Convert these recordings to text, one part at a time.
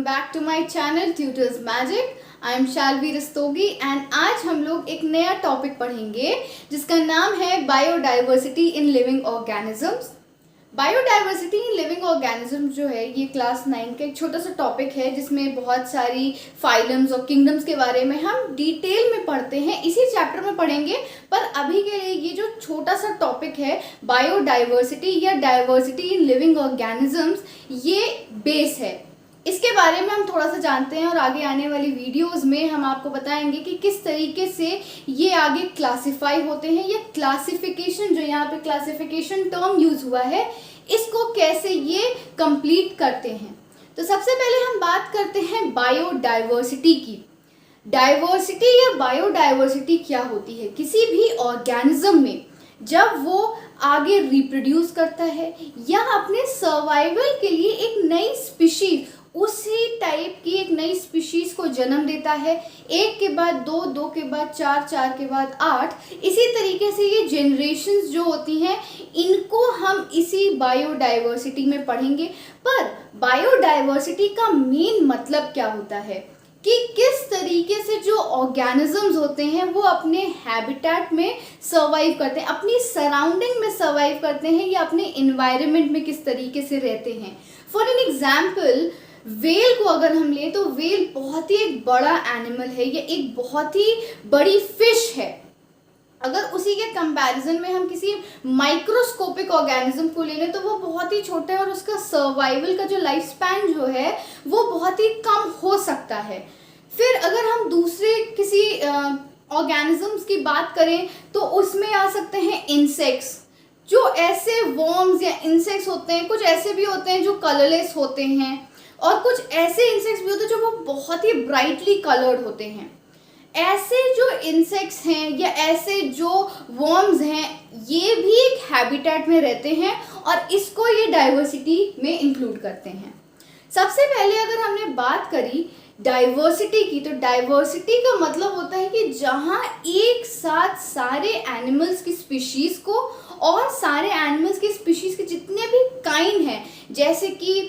Back to my channel tutors magic. I am Shalvi Rastogi and आज हम लोग एक नया टॉपिक पढ़ेंगे जिसका नाम है biodiversity in living organisms. Biodiversity in living organism जो है ये क्लास 9 का एक छोटा सा टॉपिक है जिसमें बहुत सारी फाइलम्स और किंगडम्स के बारे में हम डिटेल में पढ़ते हैं, इसी चैप्टर में पढ़ेंगे। पर अभी के लिए ये जो छोटा सा टॉपिक है बायोडाइवर्सिटी या डाइवर्सिटी इन लिविंग ऑर्गेनिजम्स, ये बेस है। इसके बारे में हम थोड़ा सा जानते हैं और आगे आने वाली वीडियोस में हम आपको बताएंगे कि किस तरीके से ये आगे क्लासिफाई होते हैं या क्लासिफिकेशन, जो यहाँ पे क्लासिफिकेशन टर्म यूज हुआ है, इसको कैसे ये कंप्लीट करते हैं। तो सबसे पहले हम बात करते हैं बायोडाइवर्सिटी की। डाइवर्सिटी या बायोडाइवर्सिटी क्या होती है? किसी भी ऑर्गेनिज्म में जब वो आगे रिप्रोड्यूस करता है या अपने सर्वाइवल के लिए एक नई स्पीशीज, उसी टाइप की एक नई स्पीशीज को जन्म देता है, एक के बाद दो, दो के बाद चार, चार के बाद 8, इसी तरीके से ये जनरेशन्स जो होती हैं इनको हम इसी बायोडाइवर्सिटी में पढ़ेंगे। पर बायोडाइवर्सिटी का मेन मतलब क्या होता है कि किस तरीके से जो ऑर्गेनिजम्स होते हैं वो अपने हैबिटेट में सर्वाइव करते हैं, अपनी सराउंडिंग में सर्वाइव करते हैं या अपने इन्वायरमेंट में किस तरीके से रहते हैं। फॉर एन एग्जाम्पल, वेल को अगर हम लें तो वेल बहुत ही एक बड़ा एनिमल है, ये एक बहुत ही बड़ी फिश है। अगर उसी के कंपैरिजन में हम किसी माइक्रोस्कोपिक ऑर्गेनिज्म को ले लें तो वो बहुत ही छोटा है और उसका सर्वाइवल का जो लाइफ स्पैन जो है वो बहुत ही कम हो सकता है। फिर अगर हम दूसरे किसी ऑर्गेनिजम्स की बात करें तो उसमें आ सकते हैं इंसेक्ट्स, जो ऐसे वर्म्स या इंसेक्ट्स होते हैं। कुछ ऐसे भी होते हैं जो कलरलेस होते हैं और कुछ ऐसे इंसेक्ट्स भी होते हैं जो वो बहुत ही ब्राइटली कलर्ड होते हैं। ऐसे जो इंसेक्ट्स हैं या ऐसे जो वर्म्स हैं ये भी एक हैबिटेट में रहते हैं और इसको ये डाइवर्सिटी में इंक्लूड करते हैं। सबसे पहले अगर हमने बात करी डाइवर्सिटी की, तो डाइवर्सिटी का मतलब होता है कि जहाँ एक साथ सारे एनिमल्स की स्पीशीज को और सारे एनिमल्स की स्पीशीज के जितने भी काइंड हैं, जैसे कि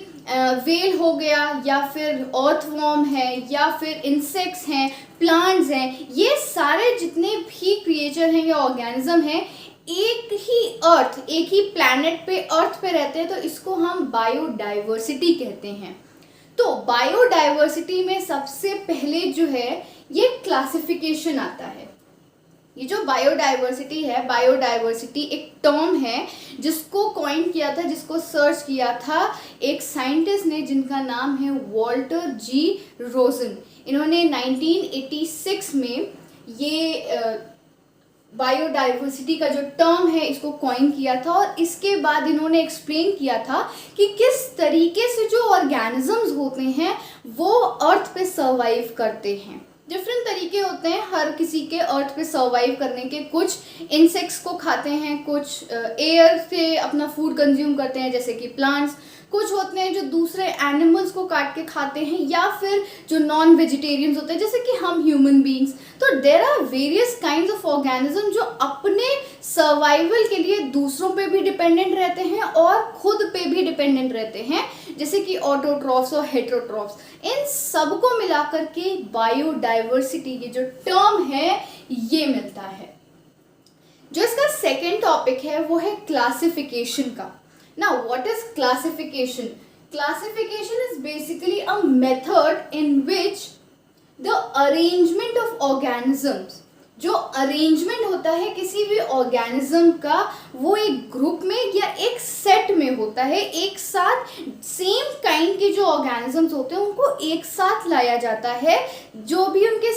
वेल हो गया या फिर अर्थवॉर्म है या फिर इंसेक्ट्स हैं, प्लांट्स हैं, ये सारे जितने भी क्रिएचर हैं या ऑर्गेनिज्म हैं एक ही अर्थ, एक ही प्लैनेट पे, अर्थ पे रहते हैं, तो इसको हम बायोडाइवर्सिटी कहते हैं। तो बायोडाइवर्सिटी में सबसे पहले जो है ये क्लासिफिकेशन आता है। ये जो बायोडाइवर्सिटी है, बायोडाइवर्सिटी एक टर्म है जिसको कॉइन किया था, जिसको सर्च किया था एक साइंटिस्ट ने जिनका नाम है वॉल्टर जी रोजन। इन्होंने 1986 में ये बायोडाइवर्सिटी का जो टर्म है इसको कॉइन किया था और इसके बाद इन्होंने एक्सप्लेन किया था कि किस तरीके से जो ऑर्गेनिजम्स होते हैं वो अर्थ पे सर्वाइव करते हैं। डिफरेंट तरीके होते हैं हर किसी के अर्थ पे सर्वाइव करने के। कुछ इंसेक्ट्स को खाते हैं, कुछ एयर से अपना फूड कंज्यूम करते हैं जैसे कि प्लांट्स, कुछ होते हैं जो दूसरे एनिमल्स को काट के खाते हैं, या फिर जो नॉन वेजिटेरियंस होते हैं जैसे कि हम ह्यूमन बींग्स। तो there are various kinds of organism जो अपने सर्वाइवल के लिए दूसरों पे भी डिपेंडेंट रहते हैं और खुद पे भी डिपेंडेंट रहते हैं, जैसे कि ऑटोट्रॉफ्स और हेटेरोट्रॉफ्स। इन सब को मिलाकर के बायोडाइवर्सिटी ये जो टर्म है ये मिलता है। जो इसका सेकेंड टॉपिक है वो है क्लासिफिकेशन का। Now, what is classification? Classification is basically a method in which the arrangement of organisms, जो अरेंजमेंट होता है किसी भी ऑर्गेनिज्म का, वो एक ग्रुप में या एक सेट में होता है। एक साथ सेम काइंड के जो ऑर्गेनिजम्स होते हैं उनको एक साथ लाया जाता है। जो भी उनके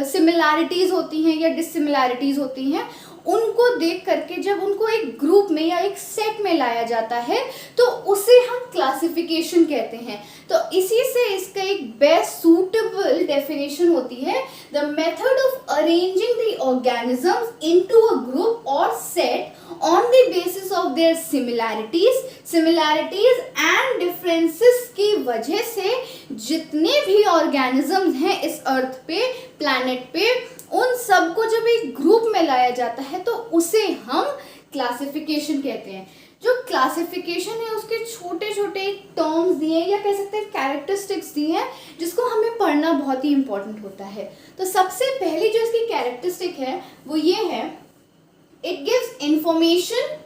सिमिलैरिटीज़ होती हैं या डिससिमिलैरिटीज़ होती हैं उनको देख करके जब उनको एक ग्रुप में या एक सेट में लाया जाता है तो उसे हम क्लासिफिकेशन कहते हैं। तो इसी से इसका एक बेस्ट सूटेबल डेफिनेशन होती है, the method of arranging the organisms into a group or set on the basis of their similarities and differences की वजह से जितने भी ऑर्गेनिजम्स हैं इस अर्थ पे, प्लैनेट पे, उन सबको जब एक ग्रुप में लाया जाता है तो उसे हम क्लासिफिकेशन कहते हैं। जो क्लासिफिकेशन है उसके छोटे छोटे टर्म्स दिए हैं या कह सकते हैं कैरेक्टरिस्टिक्स दिए हैं जिसको हमें पढ़ना बहुत ही इंपॉर्टेंट होता है। तो सबसे पहली जो इसकी कैरेक्टरिस्टिक है वो ये है, इट गिव्स इंफॉर्मेशन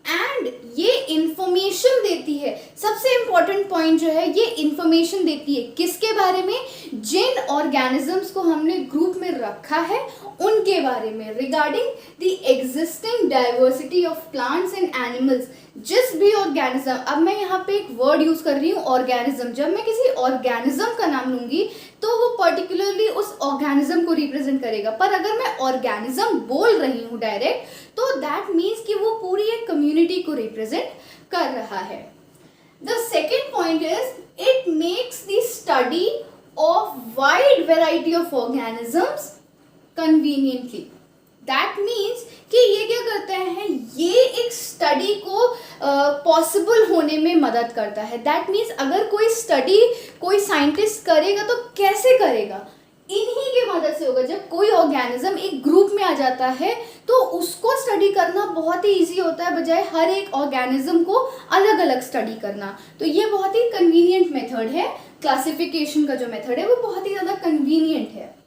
एंड ये इंफॉर्मेशन देती है। सबसे इंपॉर्टेंट पॉइंट जो है, ये इंफॉर्मेशन देती है किसके बारे में, जिन ऑर्गेनिजम्स को हमने ग्रुप में रखा है उनके बारे में, regarding the existing diversity of plants and animals. जिस भी ऑर्गेनिज्म, अब मैं यहाँ पे एक वर्ड यूज कर रही हूँ ऑर्गेनिज्म, जब मैं किसी ऑर्गेनिज्म का नाम लूंगी तो वो पर्टिकुलरली उस ऑर्गेनिज्म को रिप्रेजेंट करेगा, पर अगर मैं ऑर्गेनिज्म बोल रही हूँ डायरेक्ट तो दैट मीन्स कि वो पूरी एक कम्युनिटी को रिप्रेजेंट कर रहा है। The second point is, it makes the study of wide variety of organisms conveniently. That means कि ये क्या करता है, ये एक स्टडी को पॉसिबल होने में मदद करता है। दैट मीन्स अगर कोई स्टडी कोई साइंटिस्ट करेगा तो कैसे करेगा, इन्हीं की मदद से होगा। जब कोई ऑर्गेनिज्म एक ग्रुप में आ जाता है तो उसको स्टडी करना बहुत ही इजी होता है, बजाय हर एक ऑर्गेनिज्म को अलग अलग स्टडी करना। तो ये बहुत ही कन्वीनियंट मेथड है, क्लासिफिकेशन का जो मेथड है वो बहुत ही ज़्यादा कन्वीनियंट है।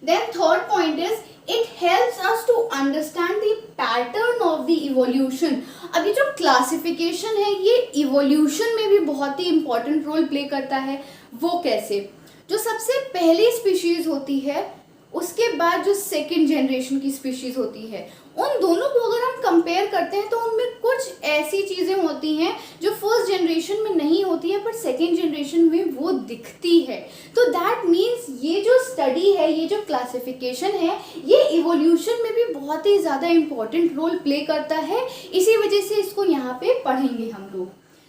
Then third point is, it helps us to understand the pattern of the evolution। अब ये जो क्लासिफिकेशन है ये इवोल्यूशन में भी बहुत ही इंपॉर्टेंट रोल प्ले करता है। वो कैसे, जो सबसे पहली स्पीशीज होती है उसके बाद जो सेकेंड जनरेशन की स्पीशीज होती है, उन दोनों को अगर हम कंपेयर करते हैं तो उनमें कुछ ऐसी चीज़ें होती हैं जो फर्स्ट जनरेशन में नहीं होती है पर सेकेंड जनरेशन में वो दिखती है। तो दैट मीन्स ये जो स्टडी है, ये जो क्लासिफिकेशन है, ये इवोल्यूशन में भी बहुत ही ज़्यादा इंपॉर्टेंट रोल प्ले करता है। इसी वजह से इसको यहाँ पे पढ़ेंगे हम लोग।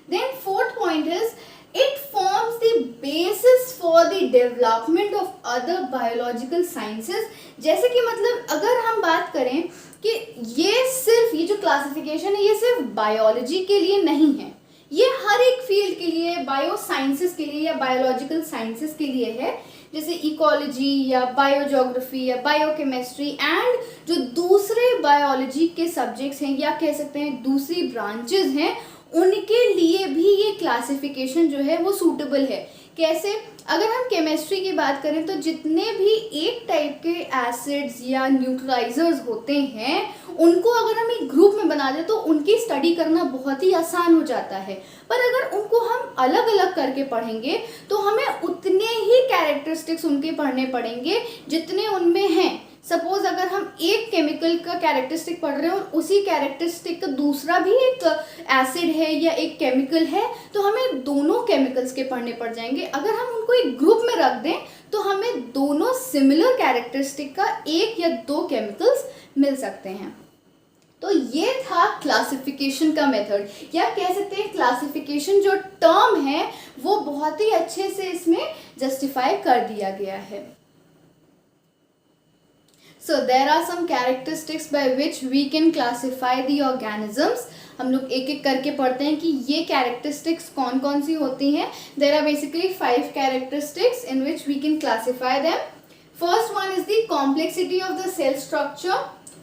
Then fourth point is, it forms the basis for the development of other biological sciences। जैसे कि मतलब अगर हम बात करें कि ये जो क्लासिफिकेशन है ये सिर्फ बायोलॉजी के लिए नहीं है, ये हर एक फील्ड के लिए, बायो साइंसेस के लिए या बायोलॉजिकल साइंसेस के लिए है। जैसे इकोलॉजी या बायोजोग्राफी या बायोकेमिस्ट्री एंड जो दूसरे बायोलॉजी के सब्जेक्ट्स हैं या कह सकते हैं दूसरी ब्रांचेस हैं, उनके लिए भी ये क्लासिफिकेशन जो है वो सूटेबल है। कैसे, अगर हम केमिस्ट्री की बात करें तो जितने भी एक टाइप के एसिड्स या न्यूट्रलाइजर्स होते हैं उनको अगर हम एक ग्रुप में बना दें तो उनकी स्टडी करना बहुत ही आसान हो जाता है। पर अगर उनको हम अलग अलग करके पढ़ेंगे तो हमें उतने ही कैरेक्टरिस्टिक्स उनके पढ़ने पड़ेंगे जितने उनमें हैं। सपोज अगर हम एक केमिकल का कैरेक्टरिस्टिक पढ़ रहे हैं और उसी कैरेक्टरिस्टिक का दूसरा भी एक एसिड है या एक केमिकल है तो हमें दोनों केमिकल्स के पढ़ने पड़ जाएंगे। अगर हम उनको एक ग्रुप में रख दें तो हमें दोनों सिमिलर कैरेक्टरिस्टिक का एक या दो केमिकल्स मिल सकते हैं। तो ये था क्लासिफिकेशन का मेथड, या कह सकते हैं क्लासिफिकेशन जो टर्म है वो बहुत ही अच्छे से इसमें जस्टिफाई कर दिया गया है। So there are some characteristics by which we can classify the organisms। हम लोग एक एक करके पढ़ते हैं कि ये characteristics कौन कौन सी होती हैं। There are basically 5 characteristics in which we can classify them। First one is the complexity of the cell structure।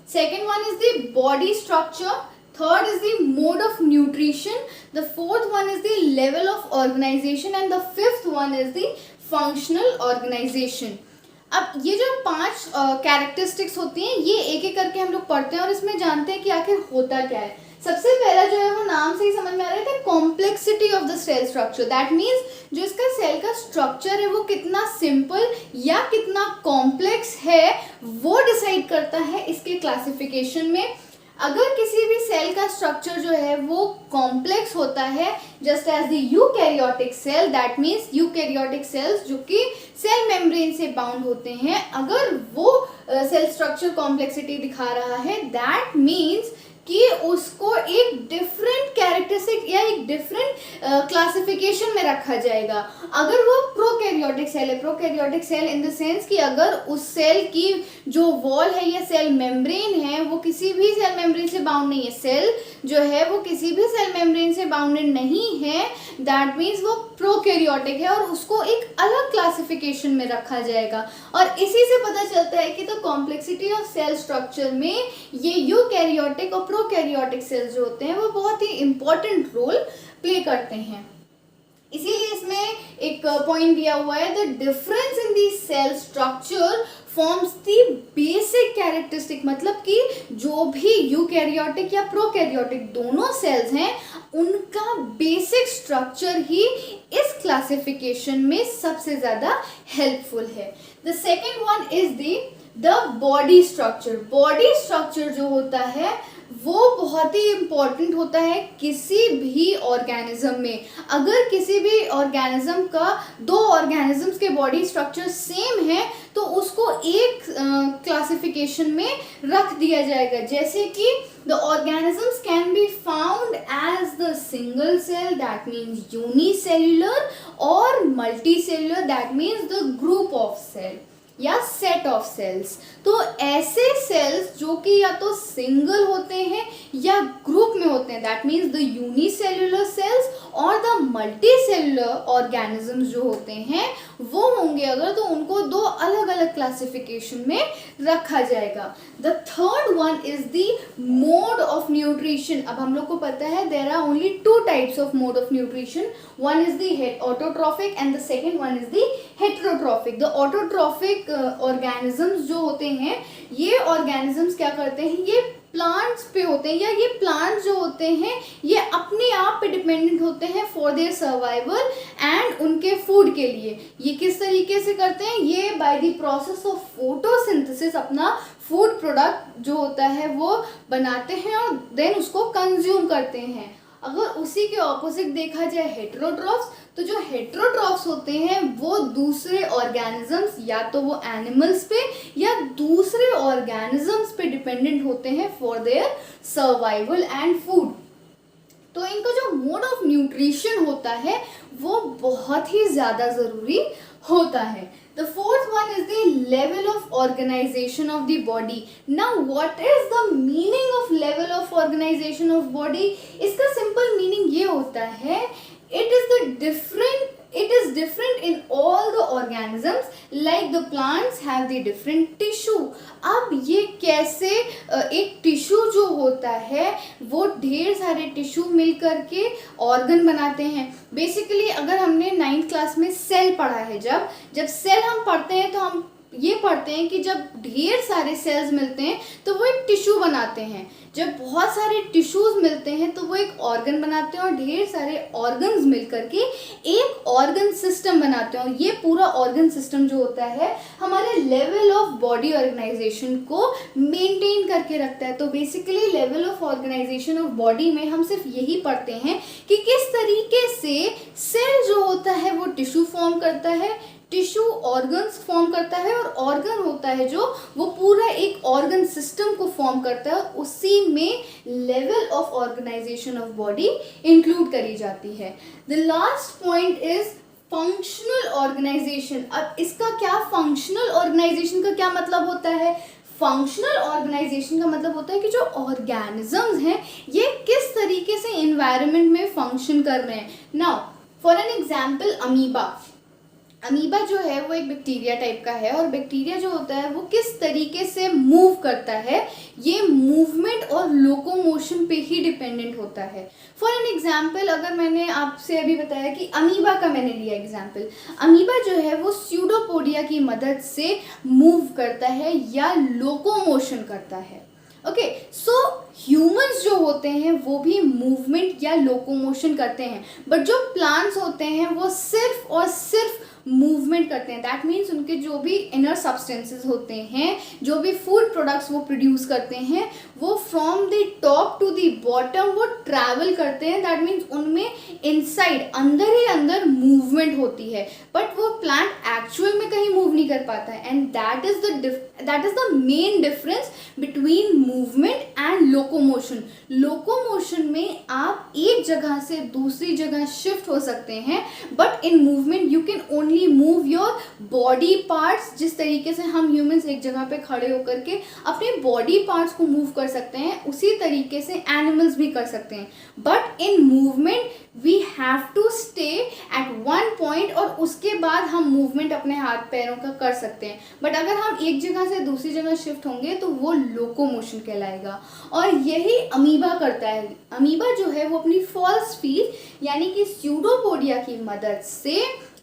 Second one is the body structure। Third is the mode of nutrition। The fourth one is the level of organization and the fifth one is the functional organization। अब ये जो 5 characteristics होती हैं ये एक एक करके हम लोग पढ़ते हैं और इसमें जानते हैं कि आखिर होता क्या है। सबसे पहला जो है वो नाम से ही समझ में आ रहा है, complexity of the cell structure. That means जो इसका सेल का स्ट्रक्चर है वो कितना सिंपल या कितना कॉम्प्लेक्स है वो डिसाइड करता है इसके क्लासिफिकेशन में। अगर किसी भी सेल का स्ट्रक्चर जो है वो कॉम्प्लेक्स होता है, just as the eukaryotic cell, that means eukaryotic cells जो कि सेल मेम्ब्रेन से बाउंड होते हैं, अगर वो सेल स्ट्रक्चर कॉम्प्लेक्सिटी दिखा रहा है दैट मीन्स कि उसको एक डिफरेंट कैरेक्टरिस्टिक या एक डिफरेंट क्लासिफिकेशन में रखा जाएगा। अगर वो प्रोकैरियोटिक सेल है, prokaryotic cell in the sense कि अगर उस सेल की जो वॉल है या सेल मेम्ब्रेन है वो किसी भी सेल मेम्ब्रेन से बाउंड नहीं है, सेल जो है वो किसी भी सेल मेम्ब्रेन से बाउंडेड नहीं है, दैट मीन्स वो प्रोकैरियोटिक है और उसको एक अलग क्लासिफिकेशन में रखा जाएगा। और इसी से पता चलता है कि तो कॉम्प्लेक्सिटी ऑफ सेल स्ट्रक्चर में ये यूकैरियोटिक और प्रोकैरियोटिक सेल्स जो होते हैं वो बहुत ही इंपॉर्टेंट रोल प्ले करते हैं। इसीलिए इसमें एक पॉइंट दिया हुआ है, the difference in the cell structure forms the basic characteristic, मतलब कि जो भी यूकैरियोटिक या प्रोकैरियोटिक दोनों सेल्स हैं उनका बेसिक स्ट्रक्चर ही इस क्लासिफिकेशन में सबसे ज़्यादा हेल्पफुल है। The second one is the body structure. Body structure जो होता है वो बहुत ही इम्पॉर्टेंट होता है किसी भी ऑर्गेनिज्म में। अगर किसी भी ऑर्गेनिज्म का दो ऑर्गेनिजम्स के बॉडी स्ट्रक्चर सेम है तो उसको एक क्लासिफिकेशन में रख दिया जाएगा, जैसे कि the organisms can be found as the single cell, that means unicellular, और multicellular, that means the group of cell या सेट ऑफ सेल्स। तो ऐसे सेल्स जो कि या तो सिंगल होते हैं या ग्रुप में होते हैं, that means the unicellular cells, और द मल्टीसेल्युलर ऑर्गेनिजम्स जो होते हैं वो होंगे अगर, तो उनको दो अलग अलग क्लासिफिकेशन में रखा जाएगा। The third one is the mode of nutrition. अब हम लोग को पता है there are only two types of mode of nutrition, one is the autotrophic and the second one is the heterotrophic. The autotrophic organisms जो होते हैं, ये ऑर्गेनिजम्स क्या करते हैं, ये प्लांट्स पे होते हैं, या ये प्लांट्स जो होते हैं ये अपने आप पे डिपेंडेंट होते हैं फॉर देयर सर्वाइवल एंड उनके फूड के लिए। ये किस तरीके से करते हैं, ये by the process of photosynthesis अपना फूड प्रोडक्ट जो होता है वो बनाते हैं और देन उसको कंज्यूम करते हैं। अगर उसी के ऑपोजिट देखा जाए हेटेरोट्रॉफ्स, तो जो हेटेरोट्रॉफ्स होते हैं वो दूसरे ऑर्गेनिजम्स या तो वो एनिमल्स पे या दूसरे ऑर्गेनिजम्स पे डिपेंडेंट होते हैं for their survival and food. तो इनका जो मोड ऑफ न्यूट्रिशन होता है वो बहुत ही ज़्यादा ज़रूरी होता है। The fourth one is the level of organization of the body. Now, what is the meaning of level of organization of body? इसका simple meaning ये होता है, it is different in all the organisms, like the plants have the different tissue. अब ये कैसे एक tissue जो होता है वो ढेर सारे टिश्यू मिल करके ऑर्गन बनाते हैं। बेसिकली अगर हमने 9th क्लास में सेल पढ़ा है, जब सेल हम पढ़ते हैं तो हम ये पढ़ते हैं कि जब ढेर सारे सेल्स मिलते हैं तो वो एक टिश्यू बनाते हैं। जब बहुत सारे टिश्यूज मिलते हैं तो वो एक ऑर्गन बनाते हैं, और ढेर सारे ऑर्गन्स मिलकर के एक ऑर्गन सिस्टम बनाते हैं। और ये पूरा ऑर्गन सिस्टम जो होता है हमारे लेवल ऑफ बॉडी ऑर्गेनाइजेशन को मेंटेन करके रखता है। तो basically level of organization of body में हम सिर्फ यही पढ़ते हैं कि किस तरीके से सेल जो होता है वो टिश्यू फॉर्म करता है, टिश्यू ऑर्गन्स फॉर्म करता है, और ऑर्गन होता है जो वो पूरा एक ऑर्गन सिस्टम को फॉर्म करता है। उसी में level of organization of body include करी जाती है। The last point is functional organization. अब इसका क्या, फंक्शनल ऑर्गेनाइजेशन का क्या मतलब होता है? फंक्शनल ऑर्गेनाइजेशन का मतलब होता है कि जो ऑर्गेनिजम्स हैं ये किस तरीके से एनवायरनमेंट में फंक्शन कर रहे हैं। Now for an example, amoeba जो है वो एक बैक्टीरिया टाइप का है, और बैक्टीरिया जो होता है वो किस तरीके से मूव करता है, ये मूवमेंट और लोकोमोशन पे ही डिपेंडेंट होता है। फॉर एन एग्जांपल, अगर मैंने आपसे अभी बताया कि अमीबा का मैंने लिया एग्जांपल, अमीबा जो है वो स्यूडोपोडिया की मदद से मूव करता है या लोकोमोशन करता है। ओके, सो ह्यूमंस जो होते हैं वो भी मूवमेंट या लोकोमोशन करते हैं, बट जो प्लांट्स होते हैं वो सिर्फ और सिर्फ मूवमेंट करते हैं। दैट मीन्स उनके जो भी इनर सब्सटेंसेस होते हैं, जो भी फूड प्रोडक्ट्स वो प्रोड्यूस करते हैं, वो from the top to the bottom वो ट्रैवल करते हैं। दैट मीन्स उनमें इनसाइड अंदर ही अंदर मूवमेंट होती है, बट वो प्लांट एक्चुअल में कहीं मूव नहीं कर पाता है। And that is the main difference between movement and locomotion. Locomotion में आप एक जगह से दूसरी जगह शिफ्ट हो सकते हैं, but in movement you can only only move your body parts, जिस तरीके से हम ह्यूमंस एक जगह पे खड़े होकर के अपने बॉडी पार्ट्स को मूव कर सकते हैं, उसी तरीके से एनिमल्स भी कर सकते हैं। But in movement we have to stay at one point, और उसके बाद हम मूवमेंट अपने हाथ पैरों का कर सकते हैं। बट अगर हम एक जगह से दूसरी जगह शिफ्ट होंगे तो वो लोकोमोशन कहलाएगा, और यही अमीबा करता है। अमीबा जो है वो अपनी फॉल्स फीट यानी कि स्यूडोपोडिया की मदद से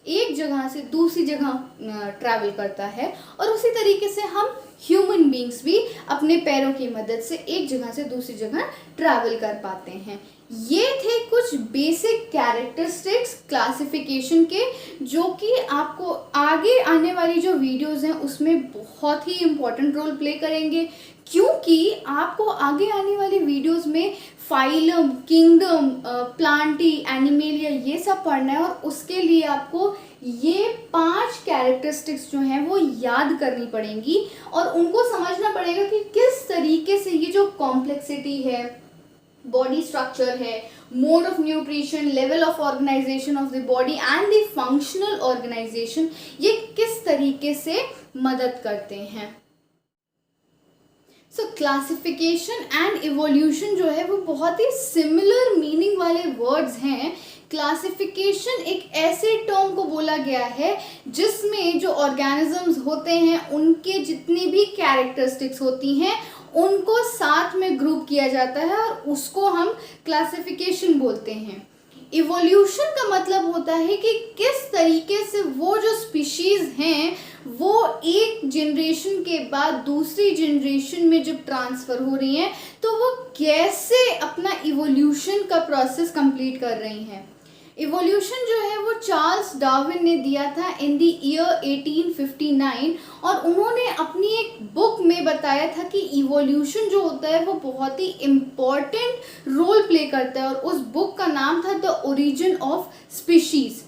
एक जगह से दूसरी जगह ट्रैवल करता है, और उसी तरीके से हम ह्यूमन बींग्स भी अपने पैरों की मदद से एक जगह से दूसरी जगह ट्रैवल कर पाते हैं। ये थे कुछ बेसिक कैरेक्टरिस्टिक्स क्लासिफिकेशन के, जो कि आपको आगे आने वाली जो वीडियोस हैं उसमें बहुत ही इम्पोर्टेंट रोल प्ले करेंगे, क्योंकि आपको आगे आने वाली वीडियोस में फाइलम, किंगडम, प्लांटी, एनिमेलिया ये सब पढ़ना है, और उसके लिए आपको ये 5 कैरेक्टरिस्टिक्स जो हैं वो याद करनी पड़ेंगी, और उनको समझना पड़ेगा कि किस तरीके से ये जो कॉम्प्लेक्सिटी है, बॉडी स्ट्रक्चर है, mode of nutrition, level of organization of the body and the functional organization, ये किस तरीके से मदद करते हैं। सो क्लासिफिकेशन एंड इवोल्यूशन जो है वो बहुत ही सिमिलर मीनिंग वाले वर्ड्स हैं। क्लासिफिकेशन एक ऐसे टर्म को बोला गया है जिसमें जो ऑर्गेनिजम्स होते हैं उनके जितनी भी कैरेक्टरिस्टिक्स होती हैं उनको साथ में ग्रुप किया जाता है, और उसको हम क्लासिफिकेशन बोलते हैं। इवोल्यूशन का मतलब होता है कि किस तरीके से वो जो स्पीशीज़ हैं वो एक जनरेशन के बाद दूसरी जनरेशन में जब ट्रांसफ़र हो रही हैं तो वो कैसे अपना इवोल्यूशन का प्रोसेस कंप्लीट कर रही हैं। इवोल्यूशन जो है वो चार्ल्स डार्विन ने दिया था इन द ईयर 1859, और उन्होंने अपनी एक बुक में बताया था कि इवोल्यूशन जो होता है वो बहुत ही इम्पॉर्टेंट रोल प्ले करता है, और उस बुक का नाम था द ओरिजिन ऑफ स्पीशीज़।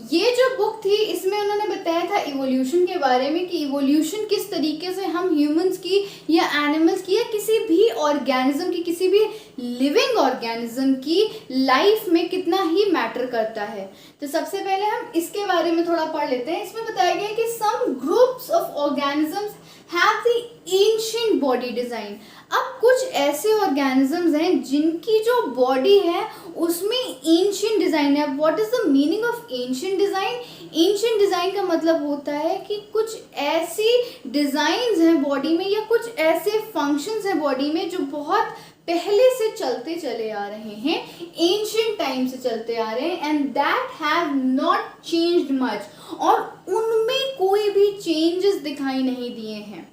ये जो बुक थी इसमें उन्होंने बताया था इवोल्यूशन के बारे में कि इवोल्यूशन किस तरीके से हम ह्यूमंस की या एनिमल्स की या किसी भी ऑर्गेनिज्म की, किसी भी लिविंग ऑर्गेनिज्म की लाइफ में कितना ही मैटर करता है। तो सबसे पहले हम इसके बारे में थोड़ा पढ़ लेते हैं। इसमें बताया गया है कि some groups of organisms have the ancient body design. अब कुछ ऐसे ऑर्गेनिजम्स हैं जिनकी जो बॉडी है उसमें एंशिएंट डिज़ाइन है। What is the meaning of ancient design? Ancient design का मतलब होता है कि कुछ ऐसी डिज़ाइंस हैं बॉडी में या कुछ ऐसे फंक्शंस हैं बॉडी में जो बहुत पहले से चलते चले आ रहे हैं, एंशिएंट टाइम से चलते आ रहे हैं, and that have not changed much, और उनमें कोई भी चेंजेस दिखाई नहीं दिए हैं।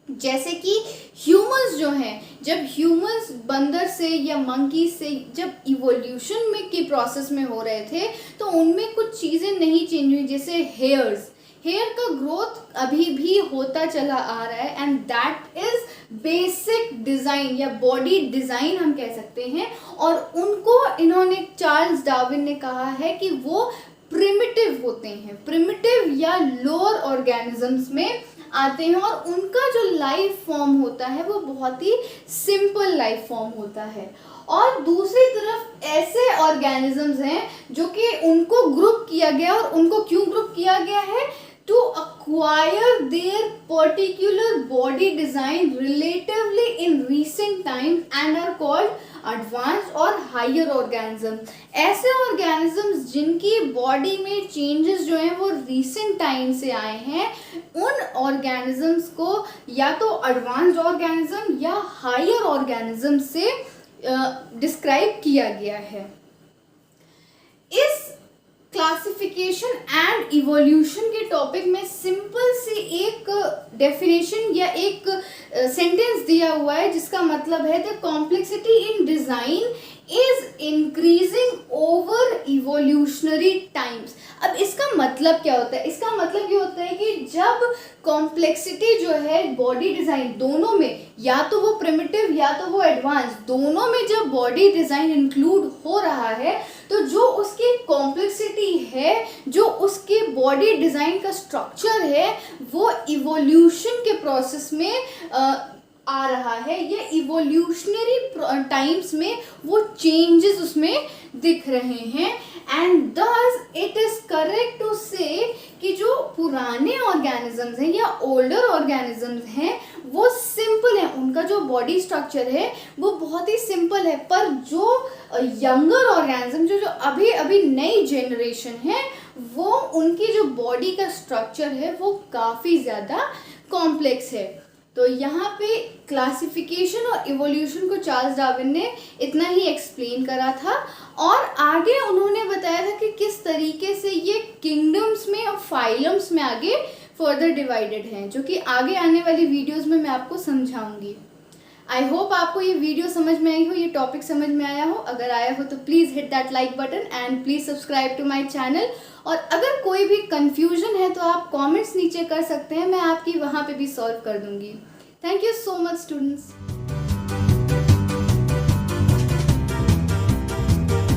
जैसे कि ह्यूमंस जो हैं, जब ह्यूमंस बंदर से या मंकी से जब इवोल्यूशन में की प्रोसेस में हो रहे थे तो उनमें कुछ चीज़ें नहीं चेंज हुई, जैसे हेयर का ग्रोथ अभी भी होता चला आ रहा है, and that is basic design या बॉडी डिज़ाइन हम कह सकते हैं। और उनको इन्होंने, चार्ल्स डार्विन ने कहा है कि वो प्रिमिटिव होते हैं, प्रिमिटिव या लोअर ऑर्गेनिजम्स में आते हैं, और उनका जो लाइफ फॉर्म होता है वो बहुत ही सिंपल लाइफ फॉर्म होता है। और दूसरी तरफ ऐसे ऑर्गेनिजम्स हैं जो कि उनको ग्रुप किया गया, और उनको क्यों ग्रुप किया गया है? To acquire their particular body design relatively in recent times and are called advanced और higher organisms। ऐसे organisms जिनकी बॉडी में चेंजेस जो हैं वो recent टाइम से आए हैं, उन organisms को या तो advanced organism या higher organism से डिस्क्राइब किया गया है। इस क्लासिफिकेशन एंड इवोल्यूशन के टॉपिक में सिंपल सी एक डेफिनेशन या एक सेंटेंस दिया हुआ है जिसका मतलब है the complexity in design is increasing over evolutionary times. अब इसका मतलब क्या होता है? इसका मतलब ये होता है कि जब कॉम्प्लेक्सिटी जो है बॉडी डिज़ाइन दोनों में, या तो वो प्रिमिटिव या तो वो एडवांस, दोनों में जब बॉडी डिज़ाइन इंक्लूड हो रहा है तो जो उसकी कॉम्प्लेक्सिटी है, जो उसके बॉडी डिज़ाइन का स्ट्रक्चर है, वो इवोल्यूशन के प्रोसेस में आ रहा है, ये इवोल्यूशनरी टाइम्स में वो चेंजेस उसमें दिख रहे हैं। And thus it is correct to से कि जो पुराने ऑर्गेनिजम्स हैं या ओल्डर ऑर्गेनिजम्स हैं वो सिंपल हैं, उनका जो बॉडी स्ट्रक्चर है वो बहुत ही सिंपल है, पर जो यंगर ऑर्गेनिज्म जो अभी अभी नई जनरेशन है वो उनकी जो बॉडी का स्ट्रक्चर है वो काफ़ी ज़्यादा कॉम्प्लेक्स है। तो यहाँ पे क्लासिफिकेशन और इवोल्यूशन को चार्ल्स डार्विन ने इतना ही एक्सप्लेन करा था, और आगे उन्होंने बताया था कि किस तरीके से ये किंगडम्स में और फाइलम्स में आगे फर्दर डिवाइडेड हैं, जो कि आगे आने वाली वीडियोस में मैं आपको समझाऊंगी। आई होप आपको ये वीडियो समझ में आई हो, ये टॉपिक समझ में आया हो। अगर आया हो तो please hit that like button and please subscribe to my channel. और अगर कोई भी कंफ्यूजन है तो आप कमेंट्स नीचे कर सकते हैं, मैं आपकी वहाँ पे भी सॉल्व कर दूंगी। Thank you so much students.